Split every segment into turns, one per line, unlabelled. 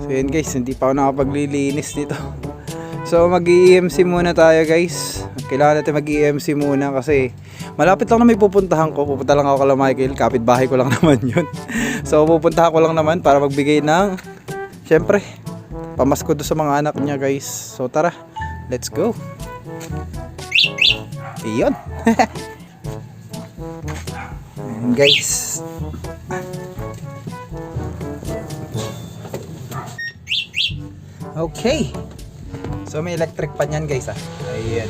So yun guys, hindi pa ako nakapaglilinis dito. So mag-EMC muna tayo guys. Kailangan natin mag-EMC muna kasi malapit lang na may pupuntahan ko. Pupunta lang ako kala Michael, kapitbahay ko lang naman yun. So pupuntahan ko lang naman para magbigay ng, syempre, pamasko doon sa mga anak niya guys. So tara, let's go. Iyon. Guys. Okay. So may electric pan yan guys ah. Ayan.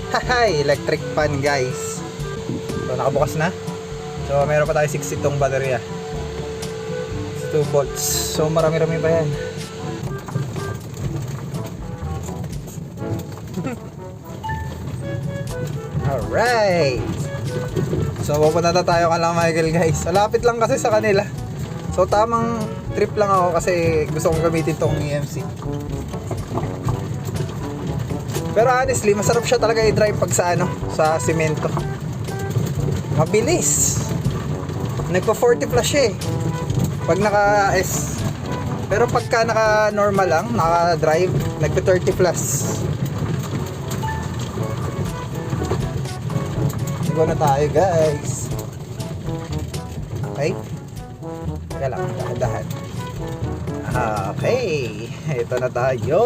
Hahay, electric pan guys. So nakabukas na. So meron pa tayo 60 tong baterya. 2 volts. So marami-rami pa yan. Alright. So pupunta na tayo kala Michael guys. Malapit lang kasi sa kanila. So tamang trip lang ako kasi gusto kong gamitin tong EMC. Pero honestly, masarap siya talaga i-drive pag sa ano, sa semento. Mabilis. Nagpa 40 plus siya eh. Pag naka S. Pero pagka naka normal lang, naka drive, nagpa 30 plus. Go na tayo guys. Okay. Teka lang, dahan-dahan. Okay. Ito na tayo.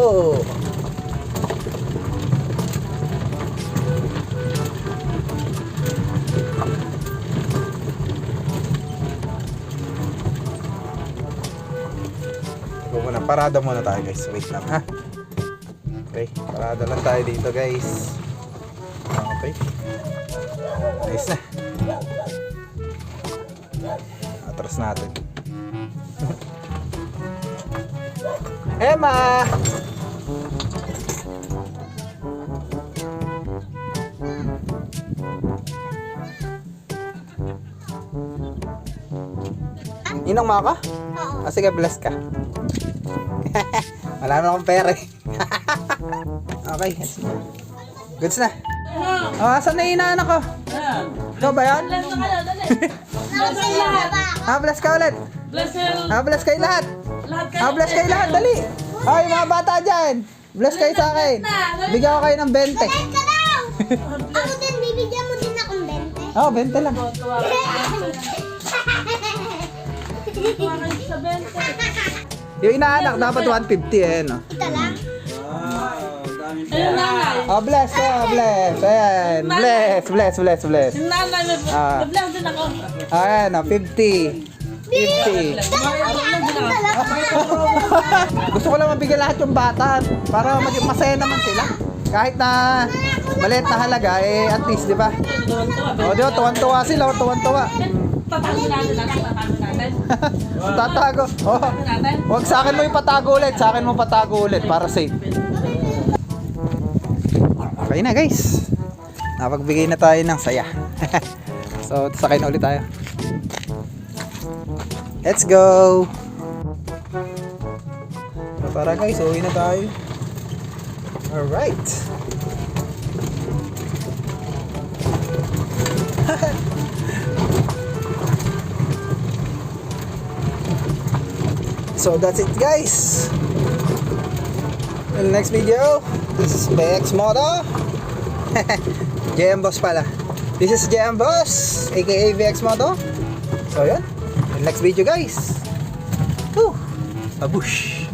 Parada muna tayo guys. Wait lang ha. Okay, parada lang tayo dito guys. Okay. Nice na. Atras natin. Emma! Inang maka? Oo. Sige, bless ka. Wala na akong pera eh. Okay. Goods na. Oh, asan na yung inaanak ko? Ikaw ba yan?
Bless na kayo, dali.
Bless ka ulit.
Bless kayo.
Bless kayo lahat.
Lahat kayo.
Bless kayo lahat, dali. Ay, mga bata dyan. Bless kayo sa akin. Bigyan ko kayo ng 20.
Ako din, bibigyan mo din akong 20.
Oh, 20 lang.
Tuwa kayo sa 20.
Yung inaanak dapat 150 eh, no?
Ito lang.
Ayun nanay.
Oh, bless. Ayan. Bless.
Yung nanay, na-bless din ako.
Ayan, oh, 50. 50. Gusto ko lang mabigyan lahat yung bata para maging masaya naman sila. Kahit na maliit na halaga, eh at least, di ba? O, di ba, tuwan-tuwa sila, tuwan-tuwa.
Tatago natin.
Tatago. Oh. Huwag sa akin mo yung patago ulit, sa akin mo patago ulit para safe. Okay na guys. Napagbigay na tayo ng saya. So, sakay na ulit tayo. Let's go. So, tara guys, uwi na tayo. Alright. So that's it guys. In the next video, this is BX Moto. JM Boss pala. This is JM Boss, aka VX Moto. So yun, in the next video guys. Woo! Abush!